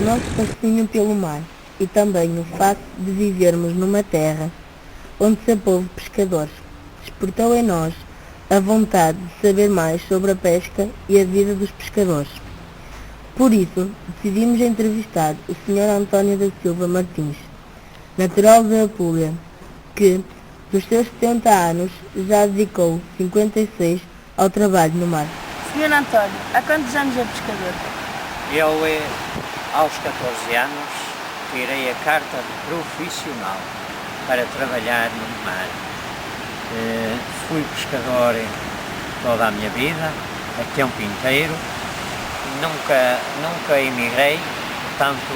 nosso fascínio pelo mar e também o facto de vivermos numa terra onde se apouve pescadores despertou em nós a vontade de saber mais sobre a pesca e a vida dos pescadores. Por isso, decidimos entrevistar o Sr. António da Silva Martins, natural da Apulia, que, dos seus 70 anos, já dedicou 56 ao trabalho no mar. Sr. António, há quantos anos é pescador? Eu, aos 14 anos, tirei a carta de profissional para trabalhar no mar. Fui pescador toda a minha vida, a tempo inteiro. Nunca emigrei, portanto,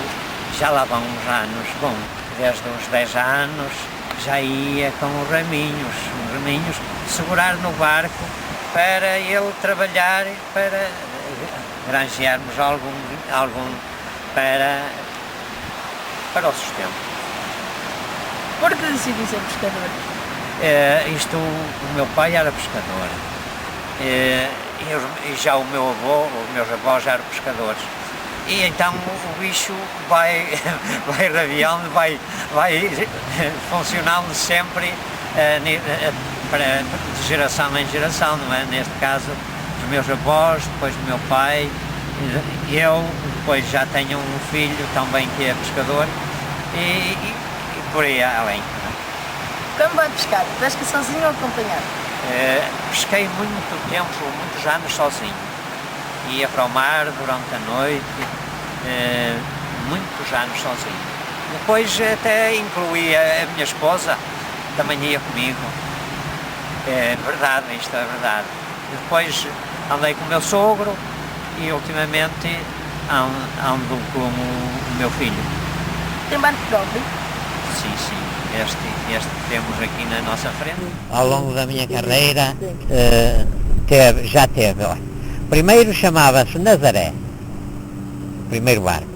já lá vão uns anos. Bom, desde os 10 anos já ia com os raminhos, segurar no barco para ele trabalhar, para granjearmos algum para o sustento. Por que decidi ser pescador? O meu pai era pescador. E já os meus avós eram pescadores. E então o bicho vai rabiando, vai funcionando sempre de geração em geração, não é? Neste caso, dos meus avós, depois do meu pai, e eu depois já tenho um filho também que é pescador e por aí além. Como vai pescar? Pesca sozinho ou acompanhado? Pesquei muitos anos sozinho. Ia para o mar durante a noite, muitos anos sozinho. Depois até incluí a minha esposa, também ia comigo. É verdade, isto é verdade. Depois andei com o meu sogro e ultimamente ando com o meu filho. Tem barco próprio? Sim. Este que temos aqui na nossa frente. Ao longo da minha carreira já teve. Primeiro chamava-se Nazaré, o primeiro barco,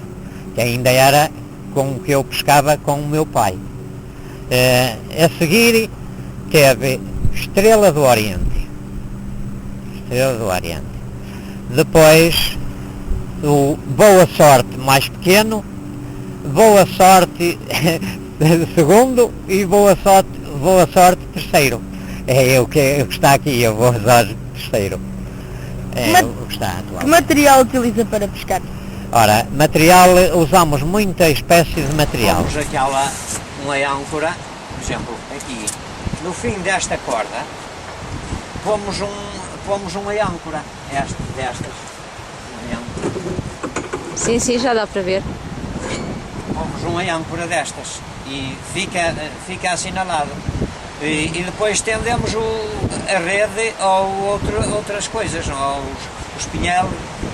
que ainda era com o que eu pescava com o meu pai. A seguir teve Estrela do Oriente. Depois o Boa Sorte mais pequeno, Boa Sorte segundo e Boa Sorte terceiro. É o que está aqui, a Boa Sorte terceiro. O que está atual. Que material utiliza para pescar? Ora, material, usamos muita espécie de material. Temos uma âncora, por exemplo, aqui, no fim desta corda, pomos uma âncora, destas, uma âncora. Sim, já dá para ver. Pomos uma âncora destas e fica assinalado. E depois estendemos a rede ou outras coisas, ou os pinhel,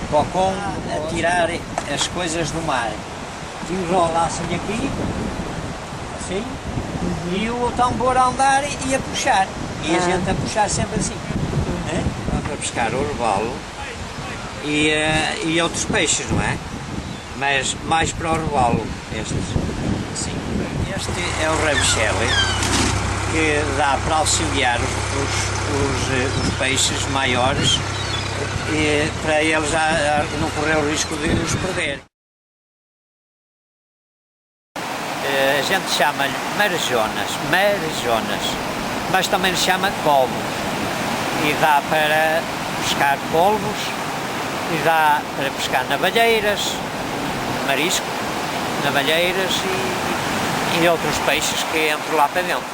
para o combo, a tirar as coisas do mar. Enrola-se aqui, assim, e o tambor a andar e a puxar. E a gente a puxar sempre assim. Para pescar o robalo e outros peixes, não é? Mas mais para o robalo, estes. Sim. Este é o rabichele, que dá para auxiliar os peixes maiores e para eles já não correr o risco de os perder. A gente chama-lhe marejonas, mas também lhe chama polvo. E dá para pescar polvos, e dá para pescar navalheiras, marisco, navalheiras e outros peixes que entram lá para dentro.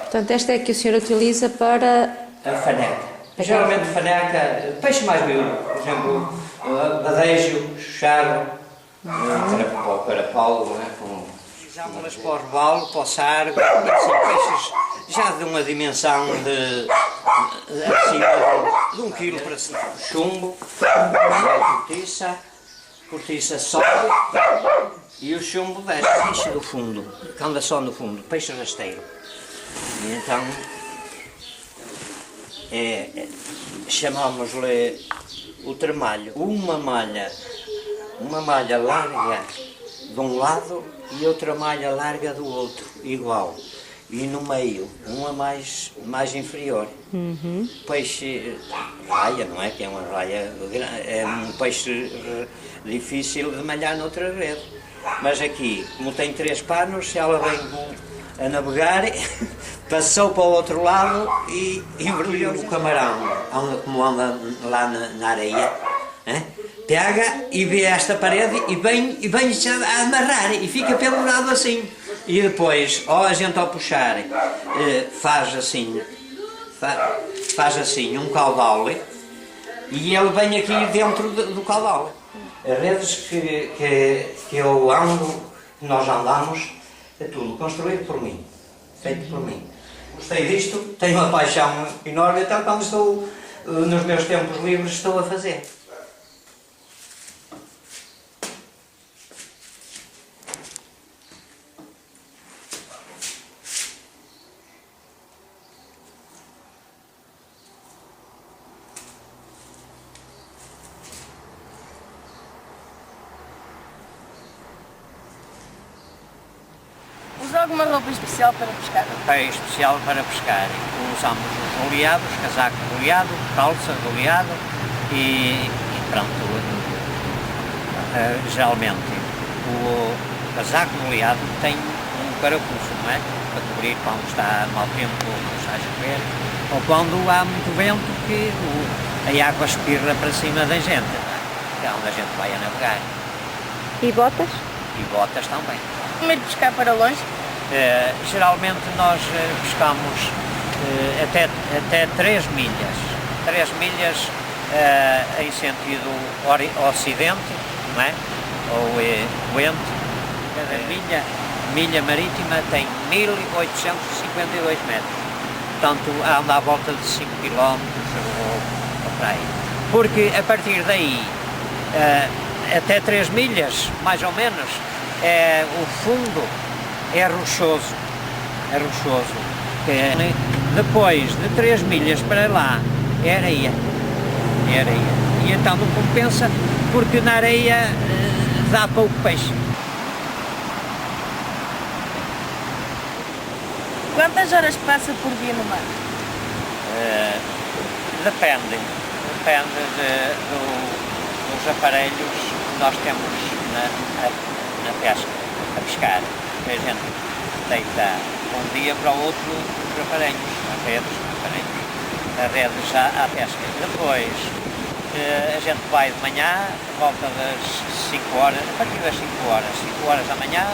Portanto, esta é que o senhor utiliza para... A faneca. Geralmente faneca, peixe mais miúdo, por exemplo, badejo, charro, para o carapau, usámos-las para o robalo, para o sargo, são peixes já de uma dimensão de 1 quilo para cima. Chumbo, cortiça sobe e o chumbo desce, peixe do fundo, que anda só no fundo, peixe rasteiro. E então chamamos-lhe o tremalho, uma malha larga de um lado e outra malha larga do outro, igual. e no meio, uma mais inferior. Peixe raia, não é? Que é uma raia grande, é um peixe difícil de malhar noutra rede. Mas aqui, como tem 3 panos, ela vem a navegar, passou para o outro lado e embrulhou o camarão, como anda lá na areia, pega e vê esta parede e vem a amarrar e fica pendurado assim. E depois, a gente ao puxar, faz assim um caudal e ele vem aqui dentro do caudal. As redes que eu ando, que nós andamos, é tudo construído por mim, feito por mim. Gostei disto, tenho uma paixão enorme, então quando estou nos meus tempos livres estou a fazer. Usa alguma roupa especial para pescar? É especial para pescar. Usamos os oleados, casaco oleado, calça oleado e pronto. Geralmente o casaco oleado tem um carapuço, não é? Para cobrir quando está mau tempo ou quando está a chover, ou quando há muito vento que a água espirra para cima da gente, não é? Que é onde a gente vai a navegar. E botas? E botas também. Comer pescar para longe? Geralmente nós pescamos até 3 milhas. 3 milhas em sentido ocidente, não é? Ou oente. Cada milha marítima tem 1852 metros. Portanto, anda à volta de 5 km ou por aí. Porque a partir daí, até 3 milhas, mais ou menos, o fundo é rochoso. Depois de 3 milhas para lá é areia. E então não compensa, porque na areia dá pouco peixe. Quantas horas passa por dia no mar? Depende dos aparelhos que nós temos na pesca, a pescar. A gente deita um dia para o outro os aparelhos, as redes à pesca. Depois a gente vai de manhã, volta das 5 horas, a partir das 5 horas da manhã,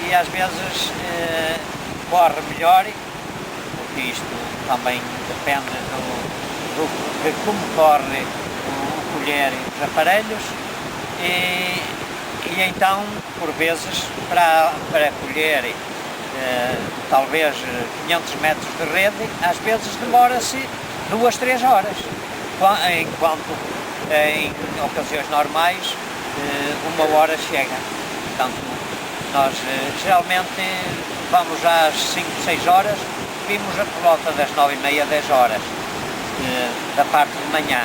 e às vezes corre melhor, porque isto também depende de como corre o colher e os aparelhos, e então, por vezes, para colher talvez 500 metros de rede, às vezes demora-se 2, 3 horas, enquanto em ocasiões normais 1 hora chega. Portanto, nós geralmente vamos às 5, 6 horas, vimos por volta das 9h30, 10 horas da parte de manhã.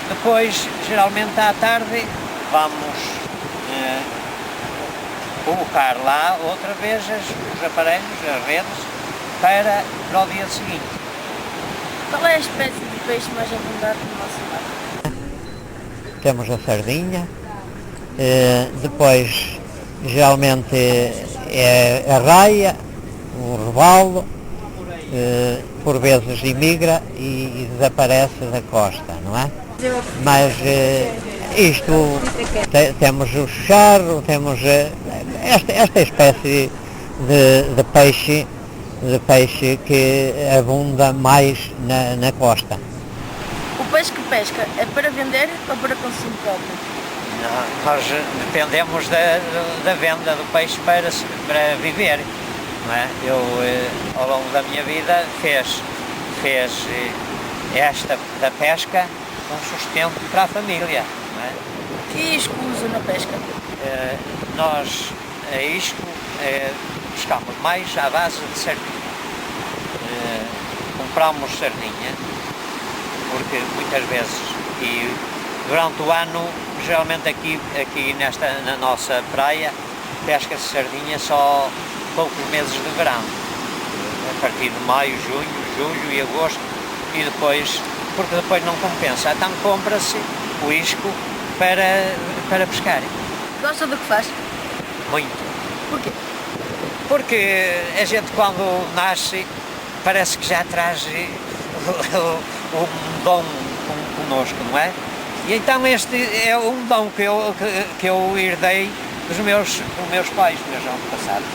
Depois, geralmente à tarde, vamos colocar lá outra vez os aparelhos, as redes, para o dia seguinte. Qual é a espécie de peixe mais abundante no nosso mar? Temos a sardinha, depois geralmente é a raia, o robalo, por vezes imigra e desaparece da costa, não é? Mas isto, temos o charro, temos esta espécie de peixe que abunda mais na costa. O peixe que pesca é para vender ou para consumo próprio? Nós dependemos da venda do peixe para viver, não é? Eu, ao longo da minha vida, fez esta da pesca um sustento para a família, não é? Que isco usa na pesca? Nós, a isco, pescamos mais à base de sardinha. Compramos sardinha, porque muitas vezes, e durante o ano, geralmente aqui na nossa praia, pesca-se sardinha só poucos meses de verão. a partir de maio, junho, julho e agosto, e depois, porque depois não compensa, então compra-se o isco para pescar. Gosta do que faz? Muito. Porquê? Porque a gente quando nasce parece que já traz um dom connosco, não é? E então este é um dom que eu herdei dos meus pais, dos meus antepassados.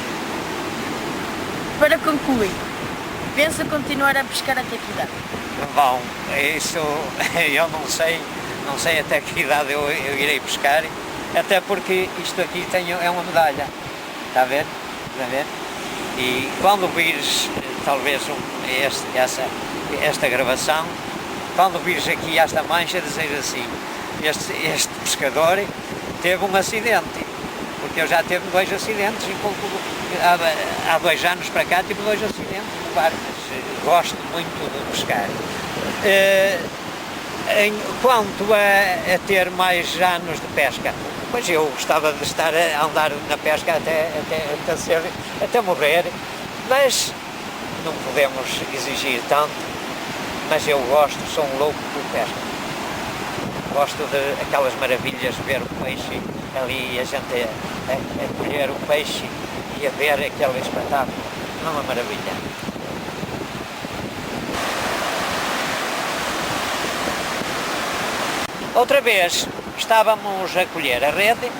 Para concluir, pensa continuar a pescar até que idade? Bom, isso eu não sei até que idade eu irei pescar, até porque isto aqui é uma medalha, está a ver? Está a ver? E quando vires, talvez esta gravação, quando vires aqui esta mancha, dizer assim, este pescador teve um acidente, porque eu já tive 2 acidentes, há 2 anos para cá tive 2 acidentes no barco, gosto muito de pescar. Quanto a ter mais anos de pesca, pois eu gostava de estar a andar na pesca até morrer, mas não podemos exigir tanto, mas eu gosto, sou um louco por pesca. Gosto de aquelas maravilhas, ver o peixe ali, a gente a colher o peixe e a ver aquele espetáculo, é uma maravilha. Outra vez estávamos a colher a rede,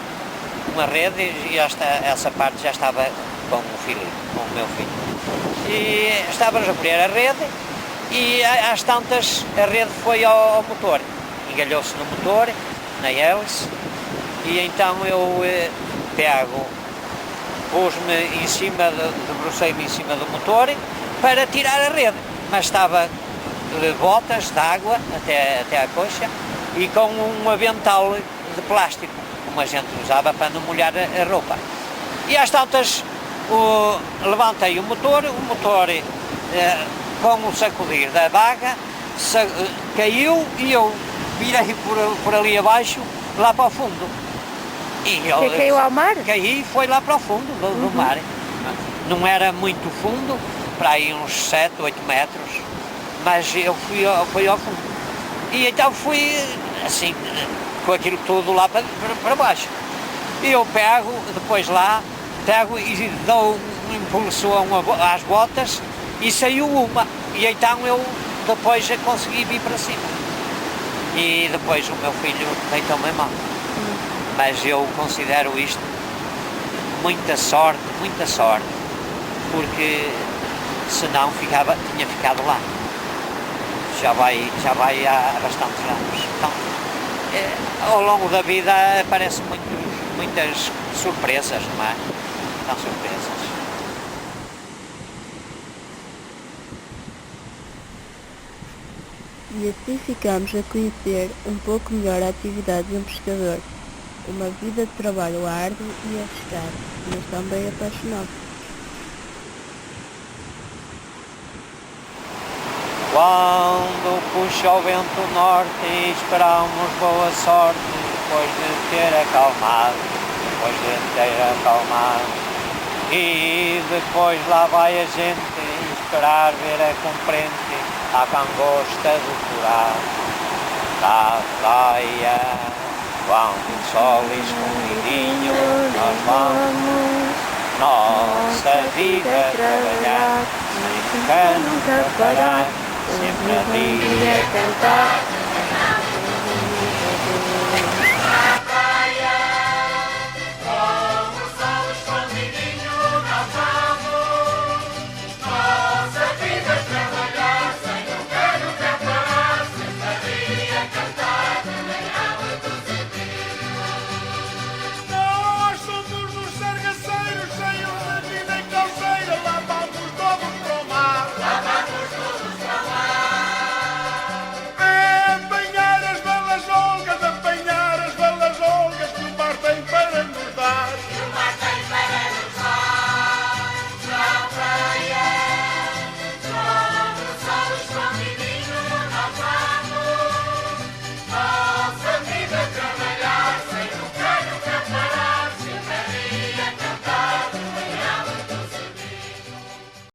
uma rede, e essa parte já estava com o meu filho. E estávamos a colher a rede e às tantas a rede foi ao motor, engalhou-se no motor, na hélice, e então eu pus-me em cima, debrucei-me em cima do motor para tirar a rede, mas estava de botas de água até a coxa, e com um avental de plástico, como a gente usava para não molhar a roupa. E às tantas levantei o motor, com o sacudir da baga, caiu e eu virei por ali abaixo, lá para o fundo. E eu, Caiu ao mar? Caí e foi lá para o fundo do mar. Não era muito fundo, para aí uns 7, 8 metros, mas eu fui ao fundo. E então fui assim, com aquilo tudo lá para baixo. E eu depois e dou um impulso às botas e saiu uma. E então eu depois consegui vir para cima. E depois o meu filho deitou-me a mão. Mas eu considero isto muita sorte, porque senão tinha ficado lá. Já vai há bastantes anos. Então, ao longo da vida aparecem muitas surpresas, não é? São surpresas. E assim ficamos a conhecer um pouco melhor a atividade de um pescador, uma vida de trabalho árduo e arriscado, mas também apaixonado. Quando puxa o vento norte, esperamos boa sorte, depois de ter acalmado, e depois lá vai a gente esperar ver a comprente, a cangosta do coral, da praia, quando o sol escondidinho, nós vamos, nossa vida trabalhar, sem nunca parar, sempre a cantar.